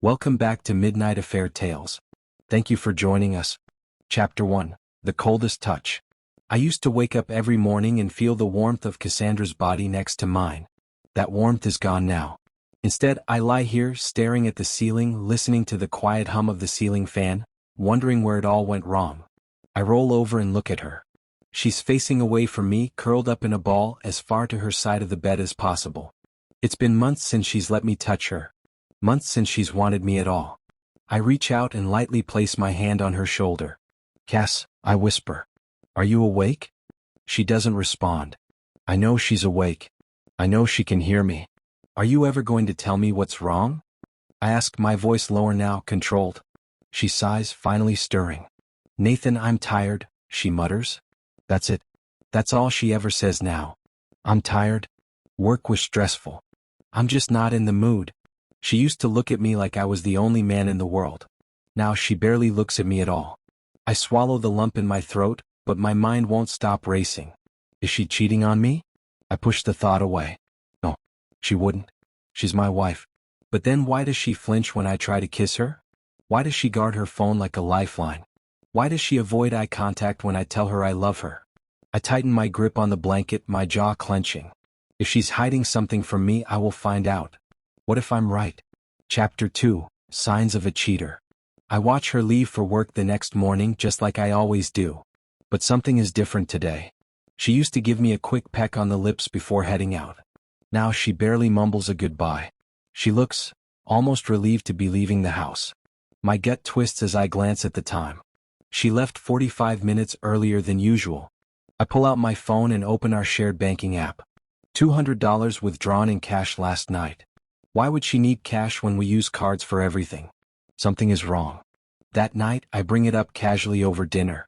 Welcome back to Midnight Affair Tales. Thank you for joining us. Chapter 1. The Coldest Touch. I used to wake up every morning and feel the warmth of Cassandra's body next to mine. That warmth is gone now. Instead, I lie here staring at the ceiling, listening to the quiet hum of the ceiling fan, wondering where it all went wrong. I roll over and look at her. She's facing away from me, curled up in a ball as far to her side of the bed as possible. It's been months since she's let me touch her. Months since she's wanted me at all. I reach out and lightly place my hand on her shoulder. "Cass," I whisper. "Are you awake?" She doesn't respond. I know she's awake. I know she can hear me. "Are you ever going to tell me what's wrong?" I ask, my voice lower now, controlled. She sighs, finally stirring. "Nathan, I'm tired," she mutters. That's it. That's all she ever says now. I'm tired. Work was stressful. I'm just not in the mood. She used to look at me like I was the only man in the world. Now she barely looks at me at all. I swallow the lump in my throat, but my mind won't stop racing. Is she cheating on me? I push the thought away. No, she wouldn't. She's my wife. But then why does she flinch when I try to kiss her? Why does she guard her phone like a lifeline? Why does she avoid eye contact when I tell her I love her? I tighten my grip on the blanket, my jaw clenching. If she's hiding something from me, I will find out. What if I'm right? Chapter 2. Signs of a Cheater. I watch her leave for work the next morning just like I always do. But something is different today. She used to give me a quick peck on the lips before heading out. Now she barely mumbles a goodbye. She looks almost relieved to be leaving the house. My gut twists as I glance at the time. She left 45 minutes earlier than usual. I pull out my phone and open our shared banking app. $200 withdrawn in cash last night. Why would she need cash when we use cards for everything? Something is wrong. That night, I bring it up casually over dinner.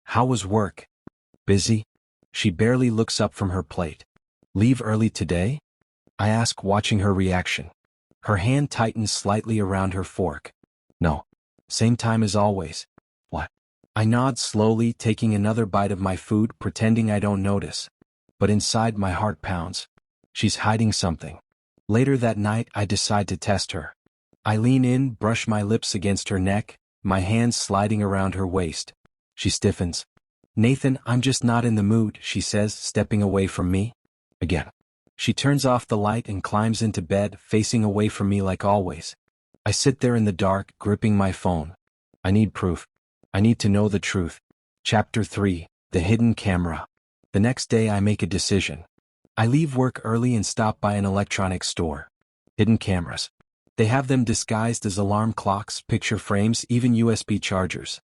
"How was work?" "Busy." She barely looks up from her plate. "Leave early today?" I ask, watching her reaction. Her hand tightens slightly around her fork. "No. Same time as always." "What?" I nod slowly, taking another bite of my food, pretending I don't notice. But inside, my heart pounds. She's hiding something. Later that night, I decide to test her. I lean in, brush my lips against her neck, my hands sliding around her waist. She stiffens. "Nathan, I'm just not in the mood," she says, stepping away from me. Again. She turns off the light and climbs into bed, facing away from me like always. I sit there in the dark, gripping my phone. I need proof. I need to know the truth. Chapter 3. The Hidden Camera. The next day I make a decision. I leave work early and stop by an electronics store. Hidden cameras. They have them disguised as alarm clocks, picture frames, even USB chargers.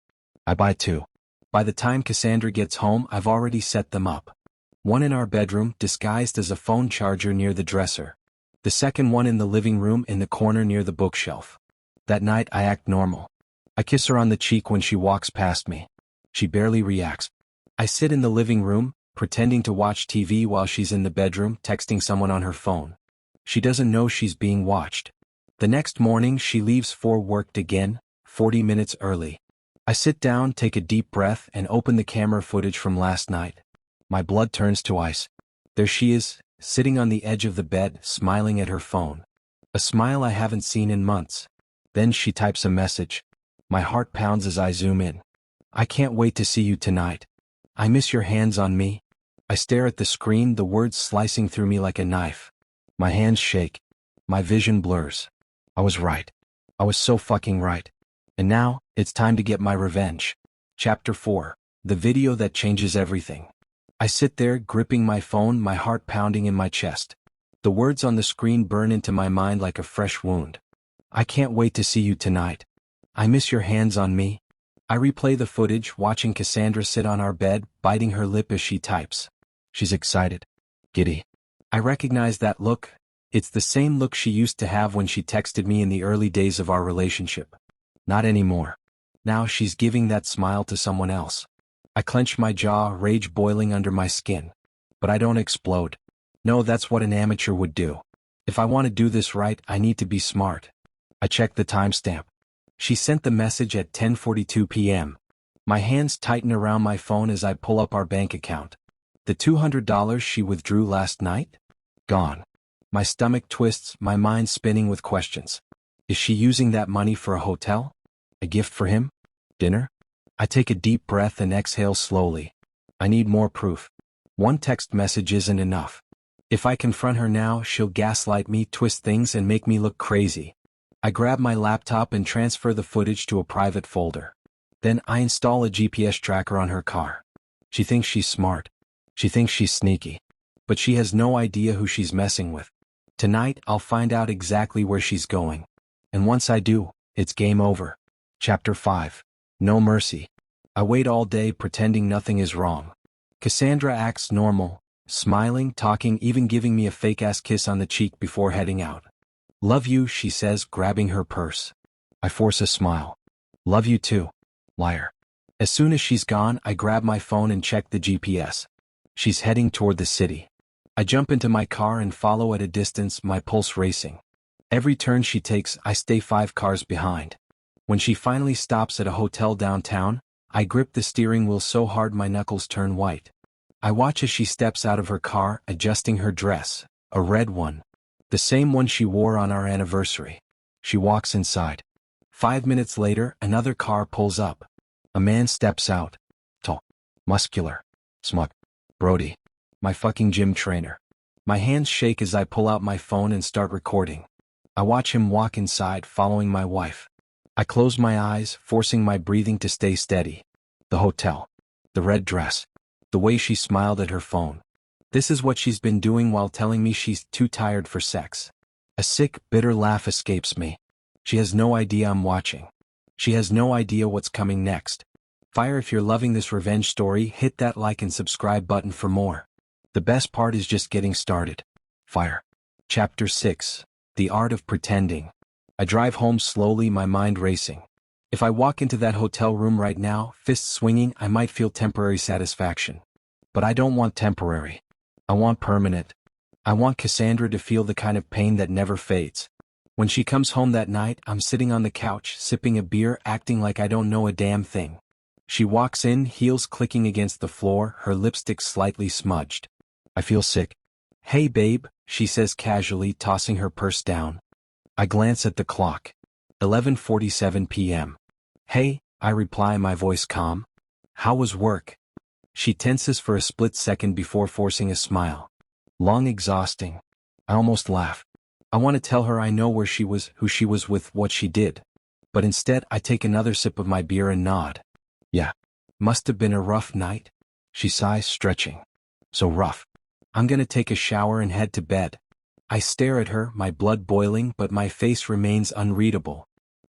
I buy 2. By the time Cassandra gets home, I've already set them up. One in our bedroom, disguised as a phone charger near the dresser. The second one in the living room in the corner near the bookshelf. That night I act normal. I kiss her on the cheek when she walks past me. She barely reacts. I sit in the living room, pretending to watch TV while she's in the bedroom, texting someone on her phone. She doesn't know she's being watched. The next morning she leaves for work again, 40 minutes early. I sit down, take a deep breath, and open the camera footage from last night. My blood turns to ice. There she is, sitting on the edge of the bed, smiling at her phone. A smile I haven't seen in months. Then she types a message. My heart pounds as I zoom in. "I can't wait to see you tonight. I miss your hands on me." I stare at the screen, the words slicing through me like a knife. My hands shake. My vision blurs. I was right. I was so fucking right. And now, it's time to get my revenge. Chapter 4. The Video That Changes Everything. I sit there, gripping my phone, my heart pounding in my chest. The words on the screen burn into my mind like a fresh wound. "I can't wait to see you tonight. I miss your hands on me." I replay the footage, watching Cassandra sit on our bed, biting her lip as she types. She's excited. Giddy. I recognize that look. It's the same look she used to have when she texted me in the early days of our relationship. Not anymore. Now she's giving that smile to someone else. I clench my jaw, rage boiling under my skin. But I don't explode. No, that's what an amateur would do. If I want to do this right, I need to be smart. I check the timestamp. She sent the message at 10:42 p.m. My hands tighten around my phone as I pull up our bank account. The $200 she withdrew last night? Gone. My stomach twists, my mind spinning with questions. Is she using that money for a hotel? A gift for him? Dinner? I take a deep breath and exhale slowly. I need more proof. One text message isn't enough. If I confront her now, she'll gaslight me, twist things, and make me look crazy. I grab my laptop and transfer the footage to a private folder. Then I install a GPS tracker on her car. She thinks she's smart. She thinks she's sneaky. But she has no idea who she's messing with. Tonight, I'll find out exactly where she's going. And once I do, it's game over. Chapter 5. No mercy. I wait all day pretending nothing is wrong. Cassandra acts normal, smiling, talking, even giving me a fake-ass kiss on the cheek before heading out. Love you, she says, grabbing her purse. I force a smile. Love you too. Liar. As soon as she's gone, I grab my phone and check the GPS. She's heading toward the city. I jump into my car and follow at a distance, my pulse racing. Every turn she takes, I stay 5 cars behind. When she finally stops at a hotel downtown, I grip the steering wheel so hard my knuckles turn white. I watch as she steps out of her car, adjusting her dress, a red one. The same one she wore on our anniversary. She walks inside. 5 minutes later, another car pulls up. A man steps out. Tall. Muscular. Smug. Brody. My fucking gym trainer. My hands shake as I pull out my phone and start recording. I watch him walk inside, following my wife. I close my eyes, forcing my breathing to stay steady. The hotel. The red dress. The way she smiled at her phone. This is what she's been doing while telling me she's too tired for sex. A sick, bitter laugh escapes me. She has no idea I'm watching. She has no idea what's coming next. Fire, if you're loving this revenge story, hit that like and subscribe button for more. The best part is just getting started. Fire. Chapter 6. The Art of Pretending. I drive home slowly, my mind racing. If I walk into that hotel room right now, fists swinging, I might feel temporary satisfaction. But I don't want temporary. I want permanent. I want Cassandra to feel the kind of pain that never fades. When she comes home that night, I'm sitting on the couch, sipping a beer, acting like I don't know a damn thing. She walks in, heels clicking against the floor, her lipstick slightly smudged. I feel sick. Hey babe, she says casually, tossing her purse down. I glance at the clock. 11:47 p.m. Hey, I reply, my voice calm. How was work? She tenses for a split second before forcing a smile. Long, exhausting. I almost laugh. I want to tell her I know where she was, who she was with, what she did. But instead, I take another sip of my beer and nod. Yeah. Must have been a rough night. She sighs, stretching. So rough. I'm gonna take a shower and head to bed. I stare at her, my blood boiling, but my face remains unreadable.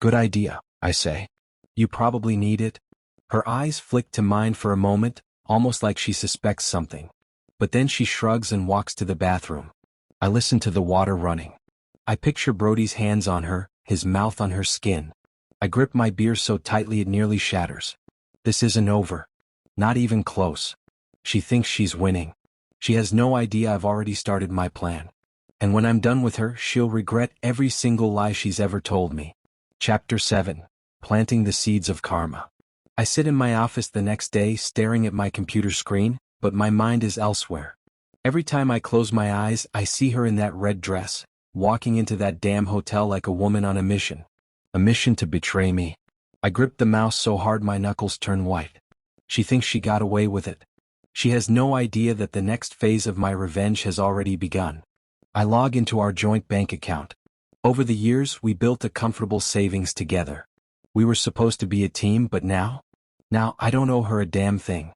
Good idea, I say. You probably need it. Her eyes flick to mine for a moment, almost like she suspects something. But then she shrugs and walks to the bathroom. I listen to the water running. I picture Brody's hands on her, his mouth on her skin. I grip my beer so tightly it nearly shatters. This isn't over. Not even close. She thinks she's winning. She has no idea I've already started my plan. And when I'm done with her, she'll regret every single lie she's ever told me. Chapter 7. Planting the Seeds of Karma. I sit in my office the next day staring at my computer screen, but my mind is elsewhere. Every time I close my eyes, I see her in that red dress, walking into that damn hotel like a woman on a mission. A mission to betray me. I grip the mouse so hard my knuckles turn white. She thinks she got away with it. She has no idea that the next phase of my revenge has already begun. I log into our joint bank account. Over the years, we built a comfortable savings together. We were supposed to be a team, but now I don't owe her a damn thing.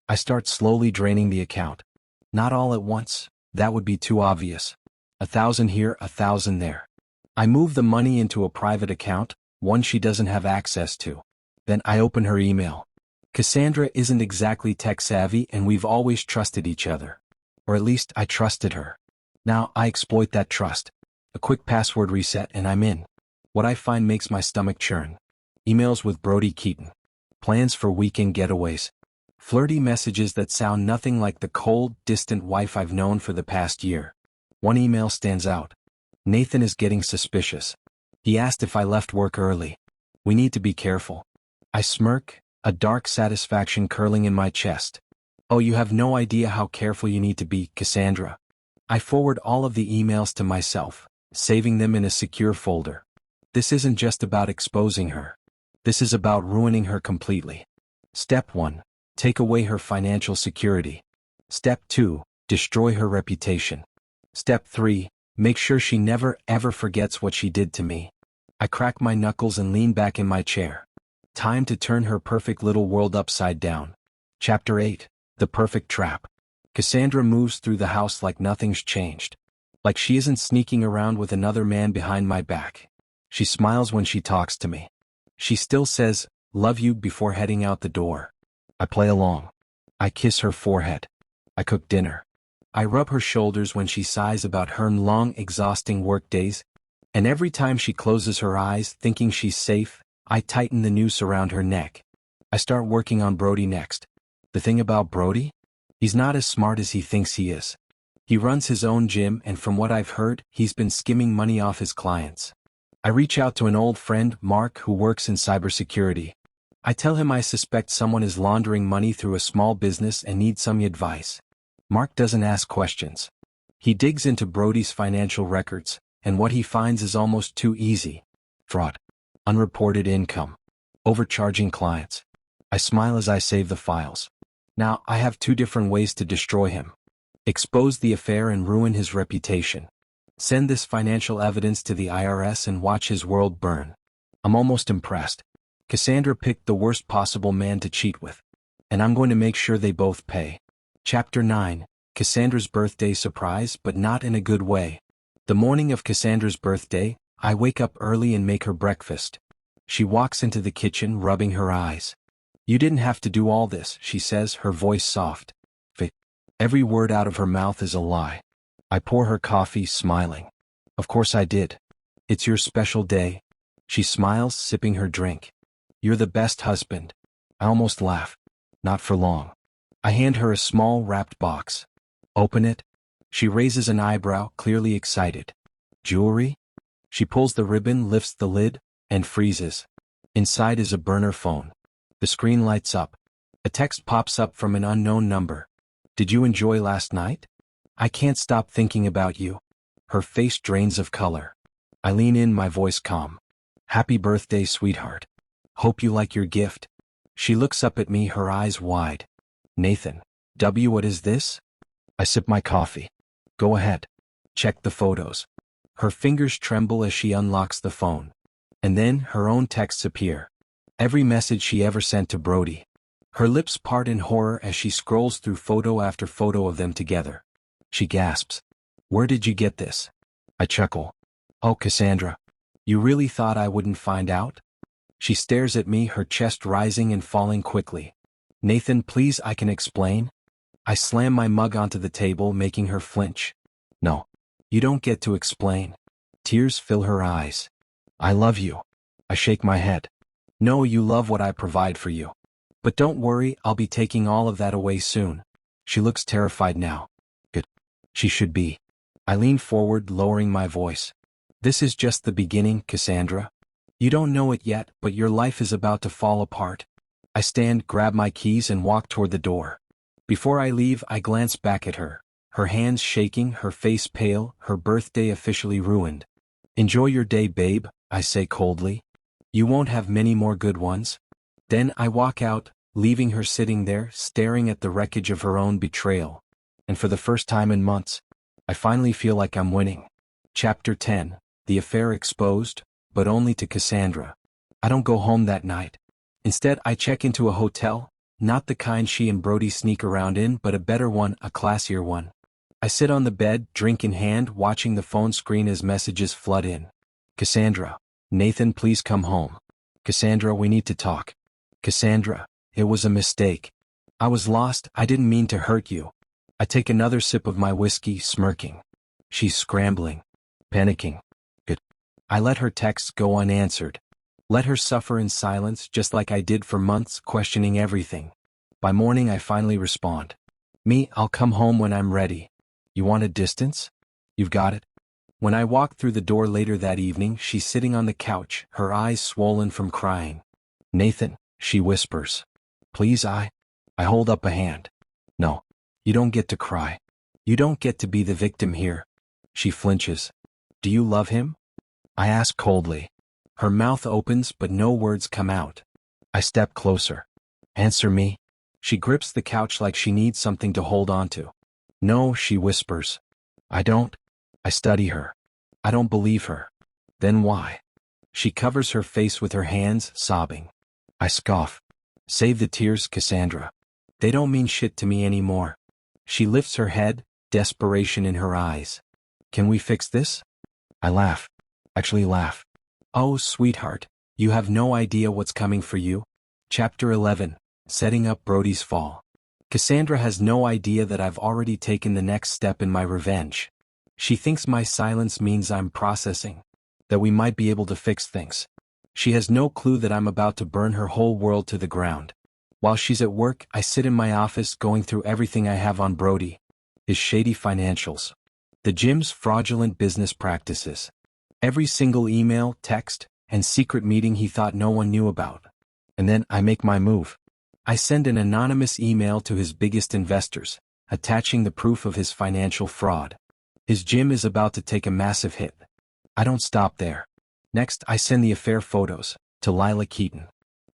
I start slowly draining the account. Not all at once, that would be too obvious. 1,000 here, 1,000 there. I move the money into a private account, one she doesn't have access to. Then I open her email. Cassandra isn't exactly tech-savvy, and we've always trusted each other. Or at least I trusted her. Now I exploit that trust. A quick password reset and I'm in. What I find makes my stomach churn. Emails with Brody Keaton. Plans for weekend getaways. Flirty messages that sound nothing like the cold, distant wife I've known for the past year. One email stands out. Nathan is getting suspicious. He asked if I left work early. We need to be careful. I smirk, a dark satisfaction curling in my chest. Oh, you have no idea how careful you need to be, Cassandra. I forward all of the emails to myself, saving them in a secure folder. This isn't just about exposing her. This is about ruining her completely. Step 1. Take away her financial security. Step 2. Destroy her reputation. Step 3. Make sure she never ever forgets what she did to me. I crack my knuckles and lean back in my chair. Time to turn her perfect little world upside down. Chapter 8. The Perfect Trap. Cassandra moves through the house like nothing's changed. Like she isn't sneaking around with another man behind my back. She smiles when she talks to me. She still says, "Love you," before heading out the door. I play along. I kiss her forehead. I cook dinner. I rub her shoulders when she sighs about her long, exhausting work days. And every time she closes her eyes, thinking she's safe, I tighten the noose around her neck. I start working on Brody next. The thing about Brody? He's not as smart as he thinks he is. He runs his own gym, and from what I've heard, he's been skimming money off his clients. I reach out to an old friend, Mark, who works in cybersecurity. I tell him I suspect someone is laundering money through a small business and need some advice. Mark doesn't ask questions. He digs into Brody's financial records, and what he finds is almost too easy. Fraud. Unreported income. Overcharging clients. I smile as I save the files. Now, I have 2 different ways to destroy him. Expose the affair and ruin his reputation. Send this financial evidence to the IRS and watch his world burn. I'm almost impressed. Cassandra picked the worst possible man to cheat with. And I'm going to make sure they both pay. Chapter 9. Cassandra's birthday surprise, but not in a good way. The morning of Cassandra's birthday, I wake up early and make her breakfast. She walks into the kitchen, rubbing her eyes. "You didn't have to do all this," she says, her voice soft. Every word out of her mouth is a lie. I pour her coffee, smiling. "Of course I did. It's your special day." She smiles, sipping her drink. "You're the best husband." I almost laugh. Not for long. I hand her a small wrapped box. "Open it." She raises an eyebrow, clearly excited. "Jewelry?" She pulls the ribbon, lifts the lid, and freezes. Inside is a burner phone. The screen lights up. A text pops up from an unknown number. "Did you enjoy last night? I can't stop thinking about you." Her face drains of color. I lean in, my voice calm. "Happy birthday, sweetheart. Hope you like your gift." She looks up at me, her eyes wide. "Nathan. W. What is this?" I sip my coffee. "Go ahead. Check the photos." Her fingers tremble as she unlocks the phone. And then her own texts appear. Every message she ever sent to Brody. Her lips part in horror as she scrolls through photo after photo of them together. She gasps. "Where did you get this?" I chuckle. "Oh, Cassandra. You really thought I wouldn't find out?" She stares at me, her chest rising and falling quickly. "Nathan, please, I can explain." I slam my mug onto the table, making her flinch. "No. You don't get to explain." Tears fill her eyes. "I love you." I shake my head. "No, you love what I provide for you. But don't worry, I'll be taking all of that away soon." She looks terrified now. Good. She should be. I lean forward, lowering my voice. "This is just the beginning, Cassandra. You don't know it yet, but your life is about to fall apart." I stand, grab my keys, and walk toward the door. Before I leave, I glance back at her. Her hands shaking, her face pale, her birthday officially ruined. "Enjoy your day, babe," I say coldly. "You won't have many more good ones." Then I walk out, leaving her sitting there, staring at the wreckage of her own betrayal. And for the first time in months, I finally feel like I'm winning. Chapter 10. The affair exposed, but only to Cassandra. I don't go home that night. Instead, I check into a hotel, not the kind she and Brody sneak around in, but a better one, a classier one. I sit on the bed, drink in hand, watching the phone screen as messages flood in. "Cassandra. Nathan, please come home." "Cassandra, we need to talk." "Cassandra, it was a mistake. I was lost, I didn't mean to hurt you." I take another sip of my whiskey, smirking. She's scrambling. Panicking. Good. I let her texts go unanswered. Let her suffer in silence, just like I did for months, questioning everything. By morning I finally respond. "Me, I'll come home when I'm ready." "You want a distance?" "You've got it." When I walk through the door later that evening, she's sitting on the couch, her eyes swollen from crying. "Nathan," she whispers. "Please, I hold up a hand. "No. You don't get to cry. You don't get to be the victim here." She flinches. "Do you love him?" I ask coldly. Her mouth opens but no words come out. I step closer. Answer me. She grips the couch like she needs something to hold on to. No, she whispers. I don't. I study her. I don't believe her. Then why? She covers her face with her hands, sobbing. I scoff. Save the tears, Cassandra. They don't mean shit to me anymore. She lifts her head, desperation in her eyes. Can we fix this? I laugh. Actually laugh. Oh, sweetheart, you have no idea what's coming for you. Chapter 11. Setting up Brody's fall. Cassandra has no idea that I've already taken the next step in my revenge. She thinks my silence means I'm processing, that we might be able to fix things. She has no clue that I'm about to burn her whole world to the ground. While she's at work, I sit in my office going through everything I have on Brody. His shady financials. The gym's fraudulent business practices. Every single email, text, and secret meeting he thought no one knew about. And then I make my move. I send an anonymous email to his biggest investors, attaching the proof of his financial fraud. His gym is about to take a massive hit. I don't stop there. Next, I send the affair photos to Lila Keaton,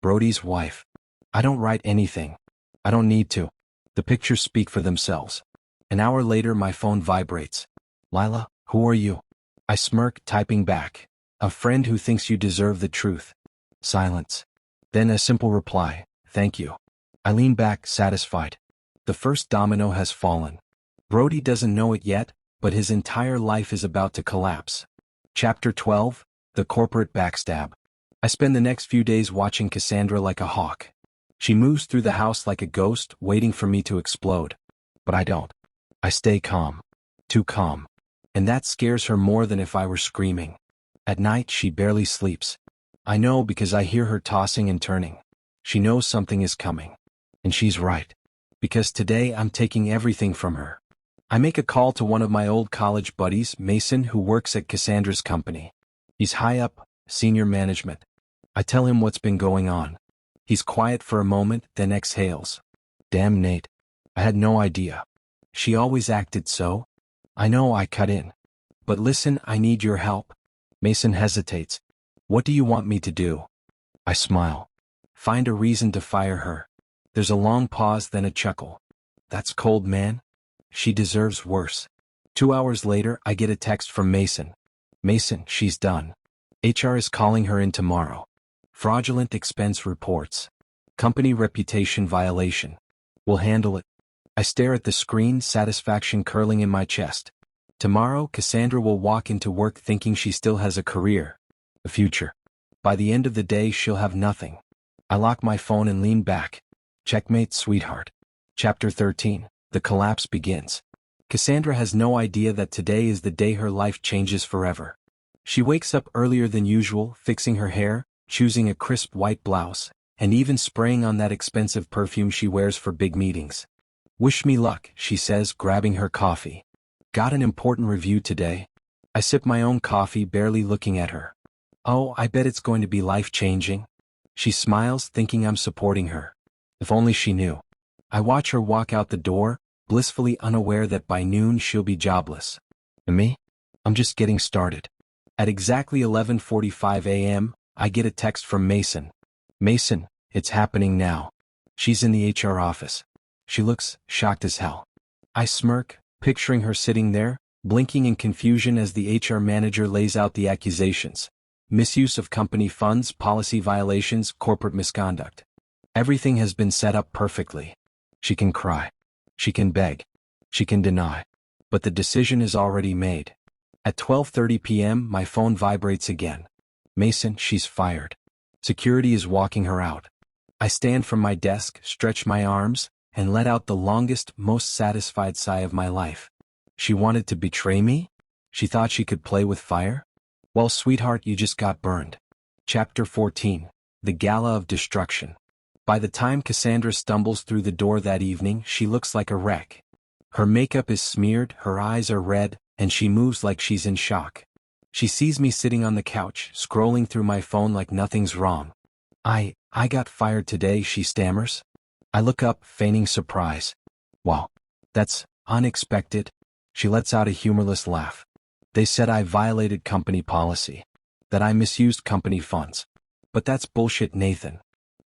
Brody's wife. I don't write anything. I don't need to. The pictures speak for themselves. An hour later, my phone vibrates. Lila, who are you? I smirk, typing back. A friend who thinks you deserve the truth. Silence. Then a simple reply. Thank you. I lean back, satisfied. The first domino has fallen. Brody doesn't know it yet, but his entire life is about to collapse. Chapter 12. The corporate backstab. I spend the next few days watching Cassandra like a hawk. She moves through the house like a ghost, waiting for me to explode. But I don't. I stay calm. Too calm. And that scares her more than if I were screaming. At night, she barely sleeps. I know because I hear her tossing and turning. She knows something is coming. And she's right. Because today I'm taking everything from her. I make a call to one of my old college buddies, Mason, who works at Cassandra's company. He's high up, senior management. I tell him what's been going on. He's quiet for a moment, then exhales. Damn, Nate. I had no idea. She always acted so. I know, I cut in. But listen, I need your help. Mason hesitates. What do you want me to do? I smile. Find a reason to fire her. There's a long pause, then a chuckle. That's cold, man. She deserves worse. 2 hours later, I get a text from Mason. Mason, she's done. HR is calling her in tomorrow. Fraudulent expense reports. Company reputation violation. We'll handle it. I stare at the screen, satisfaction curling in my chest. Tomorrow, Cassandra will walk into work thinking she still has a career, a future. By the end of the day, she'll have nothing. I lock my phone and lean back. Checkmate, sweetheart. Chapter 13. The collapse begins. Cassandra has no idea that today is the day her life changes forever. She wakes up earlier than usual, fixing her hair, choosing a crisp white blouse, and even spraying on that expensive perfume she wears for big meetings. Wish me luck, she says, grabbing her coffee. Got an important review today? I sip my own coffee, barely looking at her. Oh, I bet it's going to be life-changing. She smiles, thinking I'm supporting her. If only she knew. I watch her walk out the door, blissfully unaware that by noon she'll be jobless. And me? I'm just getting started. At exactly 11:45 a.m., I get a text from Mason. Mason, it's happening now. She's in the HR office. She looks shocked as hell. I smirk, picturing her sitting there, blinking in confusion as the HR manager lays out the accusations. Misuse of company funds, policy violations, corporate misconduct. Everything has been set up perfectly. She can cry. She can beg. She can deny. But the decision is already made. At 12:30 p.m., my phone vibrates again. Mason, she's fired. Security is walking her out. I stand from my desk, stretch my arms, and let out the longest, most satisfied sigh of my life. She wanted to betray me? She thought she could play with fire? Well, sweetheart, you just got burned. Chapter 14. The Gala of Destruction. By the time Cassandra stumbles through the door that evening, she looks like a wreck. Her makeup is smeared, her eyes are red, and she moves like she's in shock. She sees me sitting on the couch, scrolling through my phone like nothing's wrong. I got fired today, she stammers. I look up, feigning surprise. Wow, that's unexpected. She lets out a humorless laugh. They said I violated company policy. that I misused company funds. But that's bullshit, Nathan.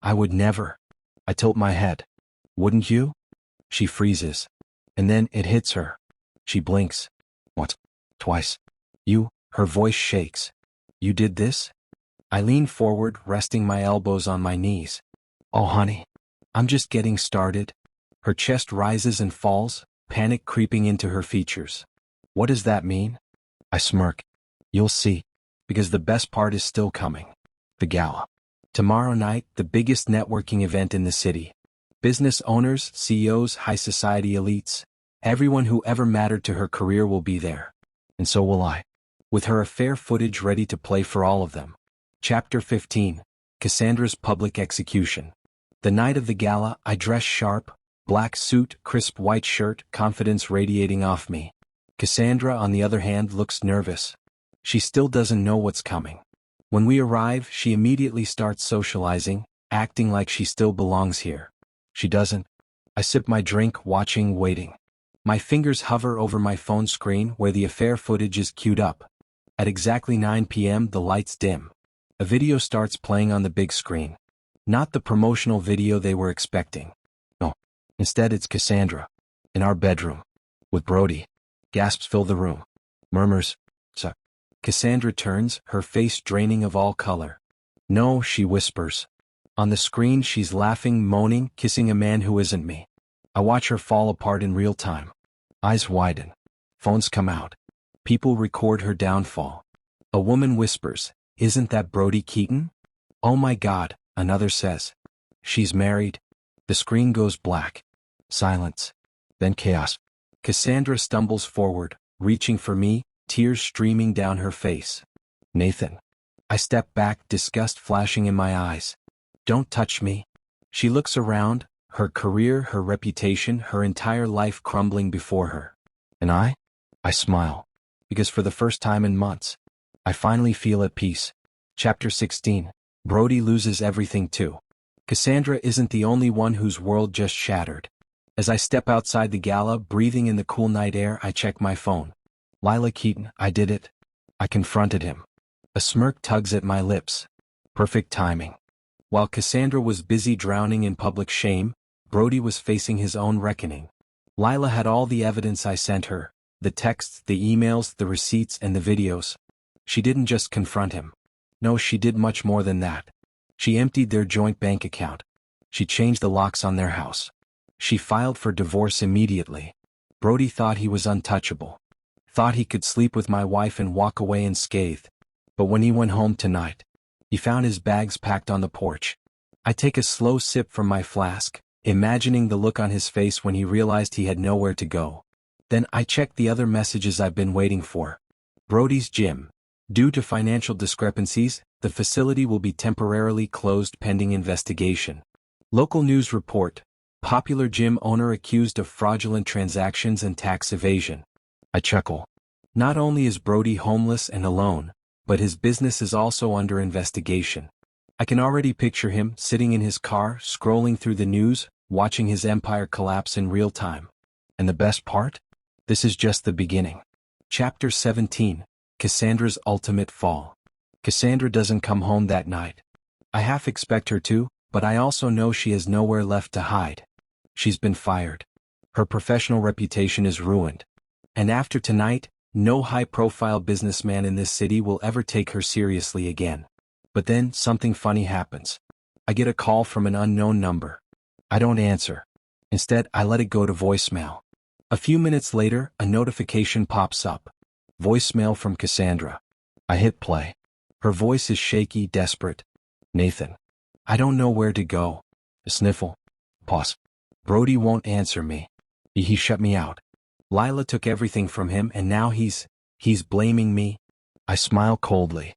I would never. I tilt my head. Wouldn't you? She freezes. And then it hits her. She blinks. What? Twice. You? Her voice shakes. You did this? I lean forward, resting my elbows on my knees. Oh, honey. I'm just getting started. Her chest rises and falls, panic creeping into her features. What does that mean? I smirk. You'll see. Because the best part is still coming. The gala. Tomorrow night, the biggest networking event in the city. Business owners, CEOs, high society elites. Everyone who ever mattered to her career will be there. And so will I. With her affair footage ready to play for all of them. Chapter 15. Cassandra's Public Execution. The night of the gala, I dress sharp, black suit, crisp white shirt, confidence radiating off me. Cassandra, on the other hand, looks nervous. She still doesn't know what's coming. When we arrive, she immediately starts socializing, acting like she still belongs here. She doesn't. I sip my drink, watching, waiting. My fingers hover over my phone screen where the affair footage is queued up. At exactly 9 p.m., the lights dim. A video starts playing on the big screen. Not the promotional video they were expecting. No. Instead, it's Cassandra. In our bedroom. With Brody. Gasps fill the room. Murmurs. So. Cassandra turns, her face draining of all color. No, she whispers. On the screen, she's laughing, moaning, kissing a man who isn't me. I watch her fall apart in real time. Eyes widen. Phones come out. People record her downfall. A woman whispers, "Isn't that Brody Keaton?" "Oh my God," another says. "She's married." The screen goes black. Silence. Then chaos. Cassandra stumbles forward, reaching for me, tears streaming down her face. "Nathan." I step back, disgust flashing in my eyes. "Don't touch me." She looks around, her career, her reputation, her entire life crumbling before her. And I smile. Because for the first time in months, I finally feel at peace. Chapter 16. Brody loses everything too. Cassandra isn't the only one whose world just shattered. As I step outside the gala, breathing in the cool night air, I check my phone. Lila Keaton, I did it. I confronted him. A smirk tugs at my lips. Perfect timing. While Cassandra was busy drowning in public shame, Brody was facing his own reckoning. Lila had all the evidence I sent her. The texts, the emails, the receipts, and the videos. She didn't just confront him. No, she did much more than that. She emptied their joint bank account. She changed the locks on their house. She filed for divorce immediately. Brody thought he was untouchable. Thought he could sleep with my wife and walk away unscathed. But when he went home tonight, he found his bags packed on the porch. I take a slow sip from my flask, imagining the look on his face when he realized he had nowhere to go. Then I check the other messages I've been waiting for. Brody's gym. Due to financial discrepancies, the facility will be temporarily closed pending investigation. Local news report. Popular gym owner accused of fraudulent transactions and tax evasion. I chuckle. Not only is Brody homeless and alone, but his business is also under investigation. I can already picture him sitting in his car, scrolling through the news, watching his empire collapse in real time. And the best part? This is just the beginning. Chapter 17. Cassandra's Ultimate Fall. Cassandra doesn't come home that night. I half expect her to, but I also know she has nowhere left to hide. She's been fired. Her professional reputation is ruined. And after tonight, no high-profile businessman in this city will ever take her seriously again. But then, something funny happens. I get a call from an unknown number. I don't answer. Instead, I let it go to voicemail. A few minutes later, a notification pops up. Voicemail from Cassandra. I hit play. Her voice is shaky, desperate. "Nathan. I don't know where to go." A sniffle. Pause. "Brody won't answer me. He shut me out. Lila took everything from him and now he's blaming me." I smile coldly.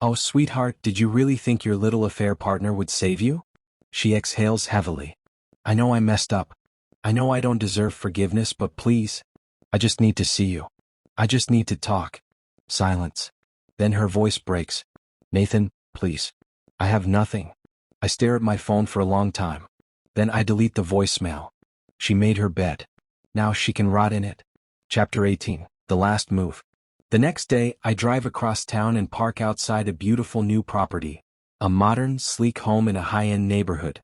"Oh, sweetheart, did you really think your little affair partner would save you?" She exhales heavily. "I know I messed up. I know I don't deserve forgiveness, but please. I just need to see you. I just need to talk." Silence. Then her voice breaks. "Nathan, please. I have nothing." I stare at my phone for a long time. Then I delete the voicemail. She made her bed. Now she can rot in it. Chapter 18. The Last Move. The next day, I drive across town and park outside a beautiful new property. A modern, sleek home in a high-end neighborhood.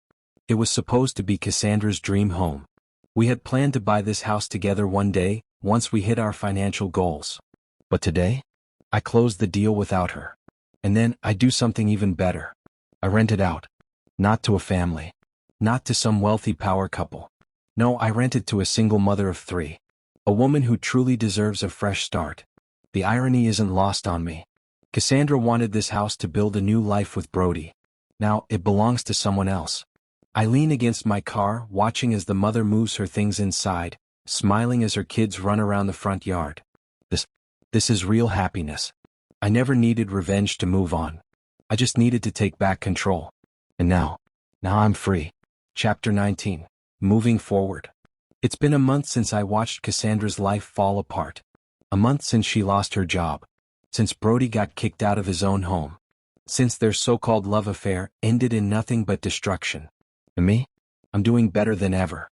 It was supposed to be Cassandra's dream home. We had planned to buy this house together one day, once we hit our financial goals. But today, I closed the deal without her. And then, I do something even better. I rent it out. Not to a family. Not to some wealthy power couple. No, I rent it to a single mother of 3. A woman who truly deserves a fresh start. The irony isn't lost on me. Cassandra wanted this house to build a new life with Brody. Now, it belongs to someone else. I lean against my car, watching as the mother moves her things inside, smiling as her kids run around the front yard. This is real happiness. I never needed revenge to move on. I just needed to take back control. And now I'm free. Chapter 19. Moving forward. It's been a month since I watched Cassandra's life fall apart. A month since she lost her job. Since Brody got kicked out of his own home. Since their so-called love affair ended in nothing but destruction. And me? I'm doing better than ever.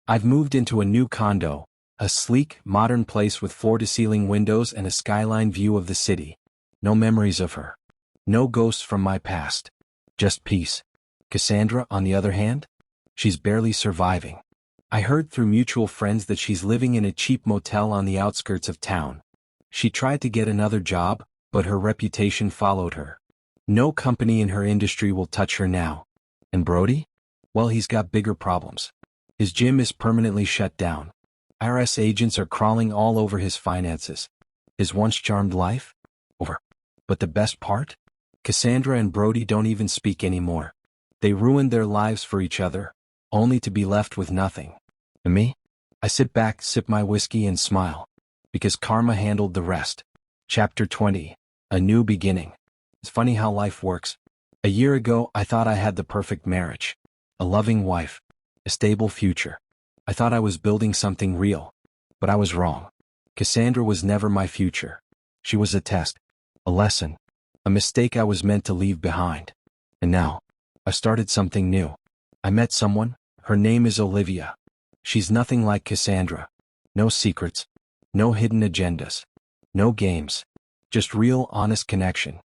I've moved into a new condo, a sleek, modern place with floor-to-ceiling windows and a skyline view of the city. No memories of her. No ghosts from my past. Just peace. Cassandra, on the other hand? She's barely surviving. I heard through mutual friends that she's living in a cheap motel on the outskirts of town. She tried to get another job, but her reputation followed her. No company in her industry will touch her now. And Brody? Well, he's got bigger problems. His gym is permanently shut down. IRS agents are crawling all over his finances. His once charmed life? Over. But the best part? Cassandra and Brody don't even speak anymore. They ruined their lives for each other, only to be left with nothing. And me? I sit back, sip my whiskey and smile. Because karma handled the rest. Chapter 20. A new beginning. It's funny how life works. A year ago, I thought I had the perfect marriage. A loving wife. A stable future. I thought I was building something real. But I was wrong. Cassandra was never my future. She was a test. A lesson. A mistake I was meant to leave behind. And now, I started something new. I met someone. Her name is Olivia. She's nothing like Cassandra. No secrets. No hidden agendas. No games. Just real, honest connection.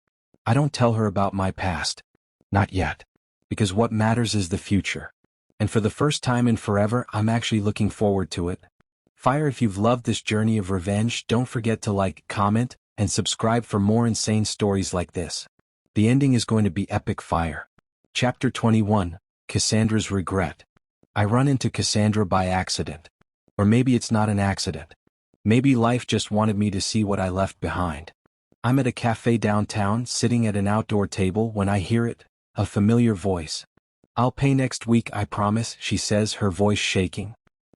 I don't tell her about my past. Not yet. Because what matters is the future. And for the first time in forever, I'm actually looking forward to it. Fire, if you've loved this journey of revenge, don't forget to like, comment, and subscribe for more insane stories like this. The ending is going to be epic fire. Chapter 21. Cassandra's Regret. I run into Cassandra by accident. Or maybe it's not an accident. Maybe life just wanted me to see what I left behind. I'm at a cafe downtown, sitting at an outdoor table when I hear it, a familiar voice. "I'll pay next week, I promise," she says, her voice shaking.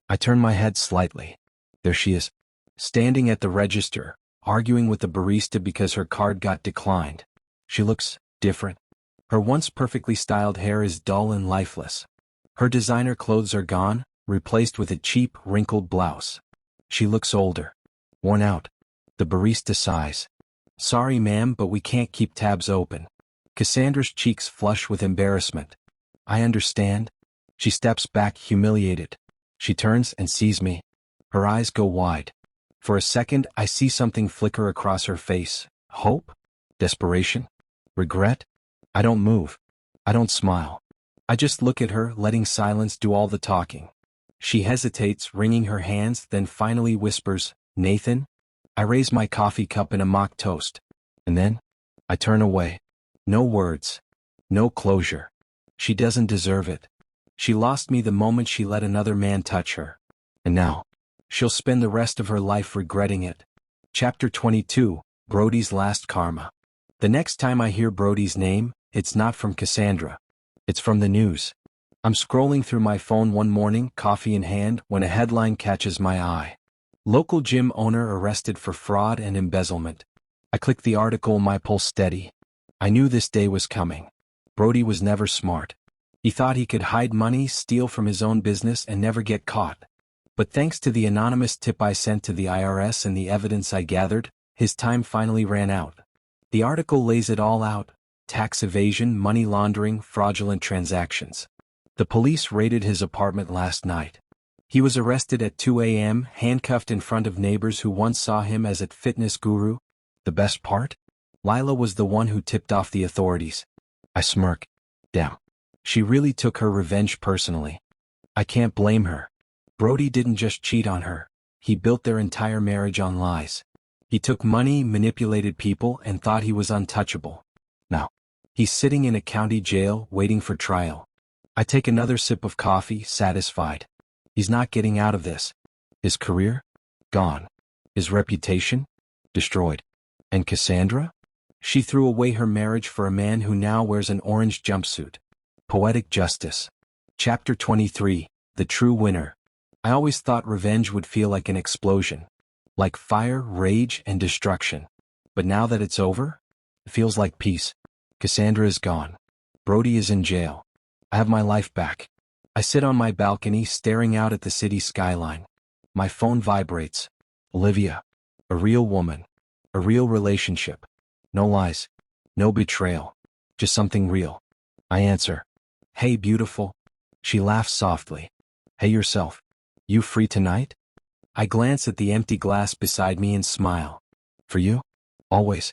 I turn my head slightly. There she is, standing at the register, arguing with the barista because her card got declined. She looks different. Her once perfectly styled hair is dull and lifeless. Her designer clothes are gone, replaced with a cheap, wrinkled blouse. She looks older. Worn out. The barista sighs. "Sorry, ma'am, but we can't keep tabs open." Cassandra's cheeks flush with embarrassment. "I understand." She steps back, humiliated. She turns and sees me. Her eyes go wide. For a second, I see something flicker across her face. Hope? Desperation? Regret? I don't move. I don't smile. I just look at her, letting silence do all the talking. She hesitates, wringing her hands, then finally whispers, "Nathan?" I raise my coffee cup in a mock toast. And then, I turn away. No words. No closure. She doesn't deserve it. She lost me the moment she let another man touch her. And now, she'll spend the rest of her life regretting it. Chapter 22. Brody's Last Karma. The next time I hear Brody's name, it's not from Cassandra. It's from the news. I'm scrolling through my phone one morning, coffee in hand, when a headline catches my eye. Local gym owner arrested for fraud and embezzlement. I click the article, my pulse steady. I knew this day was coming. Brody was never smart. He thought he could hide money, steal from his own business, and never get caught. But thanks to the anonymous tip I sent to the IRS and the evidence I gathered, his time finally ran out. The article lays it all out: tax evasion, money laundering, fraudulent transactions. The police raided his apartment last night. He was arrested at 2 a.m., handcuffed in front of neighbors who once saw him as a fitness guru. The best part? Lila was the one who tipped off the authorities. I smirk. Damn. She really took her revenge personally. I can't blame her. Brody didn't just cheat on her. He built their entire marriage on lies. He took money, manipulated people, and thought he was untouchable. Now, he's sitting in a county jail waiting for trial. I take another sip of coffee, satisfied. He's not getting out of this. His career? Gone. His reputation? Destroyed. And Cassandra? She threw away her marriage for a man who now wears an orange jumpsuit. Poetic justice. Chapter 23, The True Winner. I always thought revenge would feel like an explosion. Like fire, rage, and destruction. But now that it's over, it feels like peace. Cassandra is gone. Brody is in jail. I have my life back. I sit on my balcony staring out at the city skyline. My phone vibrates. Olivia. A real woman. A real relationship. No lies. No betrayal. Just something real. I answer. Hey, beautiful. She laughs softly. Hey yourself. You free tonight? I glance at the empty glass beside me and smile. For you? Always.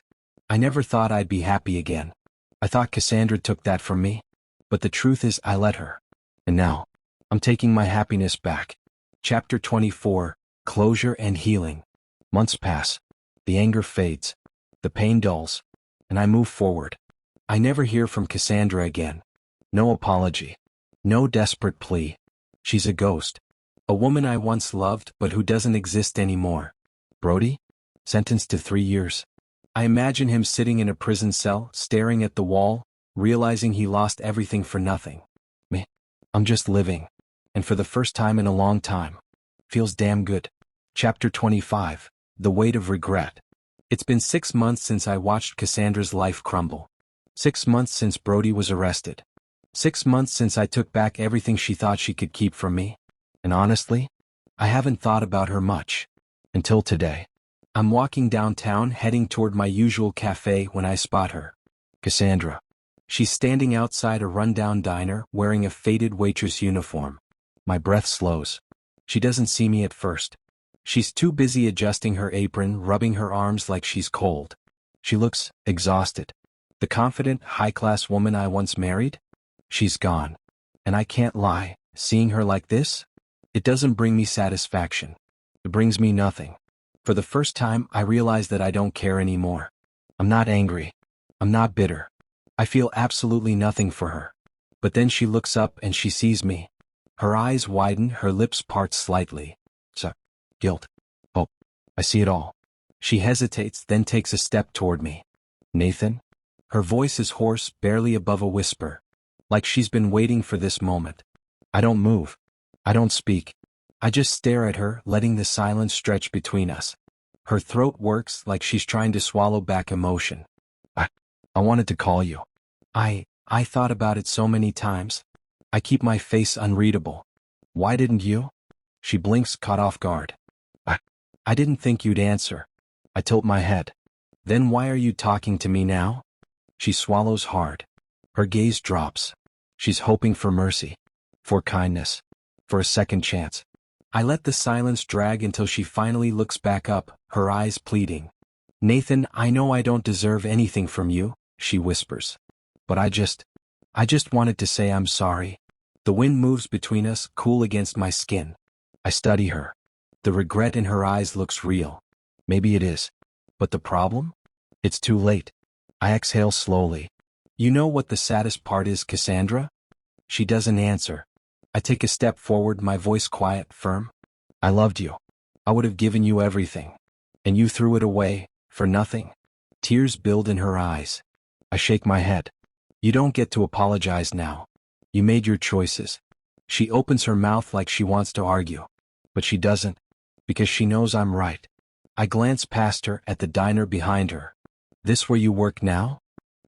I never thought I'd be happy again. I thought Cassandra took that from me. But the truth is I let her. And now, I'm taking my happiness back. Chapter 24, Closure and Healing. Months pass. The anger fades. The pain dulls. And I move forward. I never hear from Cassandra again. No apology. No desperate plea. She's a ghost. A woman I once loved but who doesn't exist anymore. Brody? Sentenced to 3 years. I imagine him sitting in a prison cell, staring at the wall, realizing he lost everything for nothing. Me? I'm just living. And for the first time in a long time. Feels damn good. Chapter 25, The Weight of Regret. It's been 6 months since I watched Cassandra's life crumble. 6 months since Brody was arrested. 6 months since I took back everything she thought she could keep from me. And honestly, I haven't thought about her much. Until today. I'm walking downtown heading toward my usual cafe when I spot her. Cassandra. She's standing outside a rundown diner wearing a faded waitress uniform. My breath slows. She doesn't see me at first. She's too busy adjusting her apron, rubbing her arms like she's cold. She looks exhausted. The confident, high-class woman I once married? She's gone. And I can't lie, seeing her like this? It doesn't bring me satisfaction. It brings me nothing. For the first time, I realize that I don't care anymore. I'm not angry. I'm not bitter. I feel absolutely nothing for her. But then she looks up and she sees me. Her eyes widen, her lips part slightly. Guilt. Hope. I see it all. She hesitates, then takes a step toward me. Nathan? Her voice is hoarse, barely above a whisper. Like she's been waiting for this moment. I don't move. I don't speak. I just stare at her, letting the silence stretch between us. Her throat works like she's trying to swallow back emotion. I wanted to call you. I thought about it so many times. I keep my face unreadable. Why didn't you? She blinks, caught off guard. I didn't think you'd answer. I tilt my head. Then why are you talking to me now? She swallows hard. Her gaze drops. She's hoping for mercy. For kindness. For a second chance. I let the silence drag until she finally looks back up, her eyes pleading. Nathan, I know I don't deserve anything from you, she whispers. But I just wanted to say I'm sorry. The wind moves between us, cool against my skin. I study her. The regret in her eyes looks real. Maybe it is. But the problem? It's too late. I exhale slowly. You know what the saddest part is, Cassandra? She doesn't answer. I take a step forward, my voice quiet, firm. I loved you. I would have given you everything. And you threw it away, for nothing. Tears build in her eyes. I shake my head. You don't get to apologize now. You made your choices. She opens her mouth like she wants to argue. But she doesn't. Because she knows I'm right. I glance past her at the diner behind her. This where you work now?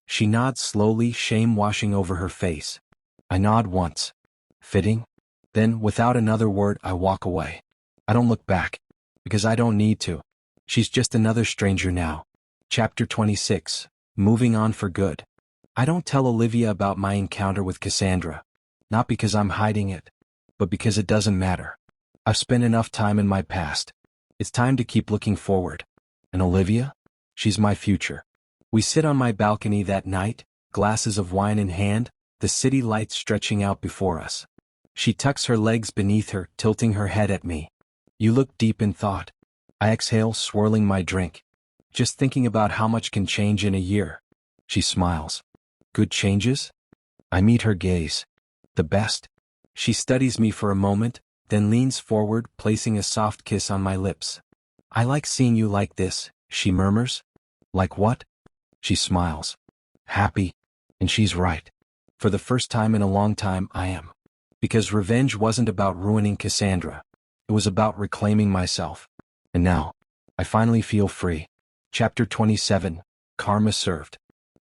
She nods slowly, shame washing over her face. I nod once. Fitting? Then, without another word, I walk away. I don't look back. Because I don't need to. She's just another stranger now. Chapter 26. Moving on for good. I don't tell Olivia about my encounter with Cassandra. Not because I'm hiding it. But because it doesn't matter. I've spent enough time in my past. It's time to keep looking forward. And Olivia? She's my future. We sit on my balcony that night, glasses of wine in hand, the city lights stretching out before us. She tucks her legs beneath her, tilting her head at me. You look deep in thought. I exhale, swirling my drink. Just thinking about how much can change in a year. She smiles. Good changes? I meet her gaze. The best. She studies me for a moment, then leans forward, placing a soft kiss on my lips. I like seeing you like this, she murmurs. Like what? She smiles. Happy. And she's right. For the first time in a long time, I am. Because revenge wasn't about ruining Cassandra. It was about reclaiming myself. And now, I finally feel free. Chapter 27, Karma Served.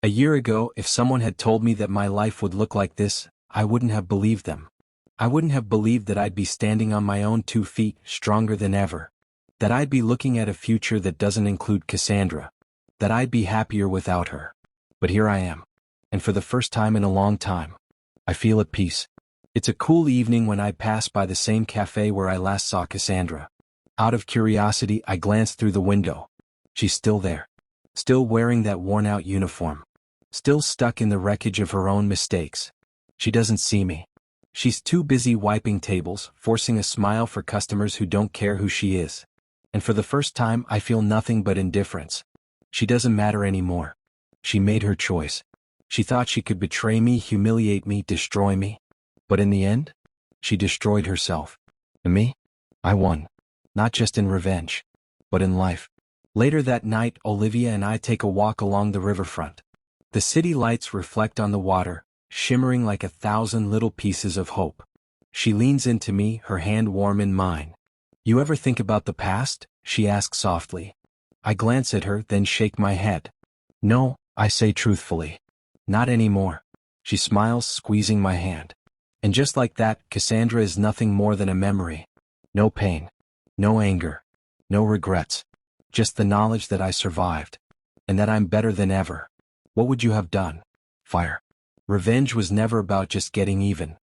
A year ago, if someone had told me that my life would look like this, I wouldn't have believed them. I wouldn't have believed that I'd be standing on my own 2 feet, stronger than ever. That I'd be looking at a future that doesn't include Cassandra. That I'd be happier without her. But here I am. And for the first time in a long time, I feel at peace. It's a cool evening when I pass by the same cafe where I last saw Cassandra. Out of curiosity, I glance through the window. She's still there. Still wearing that worn-out uniform. Still stuck in the wreckage of her own mistakes. She doesn't see me. She's too busy wiping tables, forcing a smile for customers who don't care who she is. And for the first time, I feel nothing but indifference. She doesn't matter anymore. She made her choice. She thought she could betray me, humiliate me, destroy me. But in the end, she destroyed herself. And me? I won. Not just in revenge, but in life. Later that night, Olivia and I take a walk along the riverfront. The city lights reflect on the water, shimmering like 1,000 little pieces of hope. She leans into me, her hand warm in mine. You ever think about the past? She asks softly. I glance at her, then shake my head. No, I say truthfully. Not anymore. She smiles, squeezing my hand. And just like that, Cassandra is nothing more than a memory. No pain. No anger. No regrets. Just the knowledge that I survived. And that I'm better than ever. What would you have done? Fire. Revenge was never about just getting even.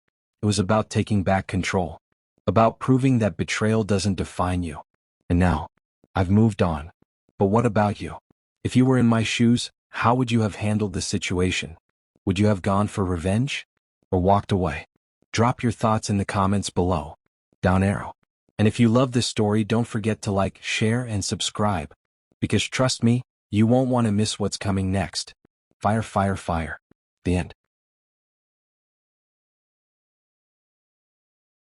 It was about taking back control. About proving that betrayal doesn't define you. And now, I've moved on. But what about you? If you were in my shoes, how would you have handled the situation? Would you have gone for revenge? Or walked away? Drop your thoughts in the comments below. Down arrow. And if you love this story, don't forget to like, share, and subscribe. Because trust me, you won't want to miss what's coming next. Fire, fire, fire. The end.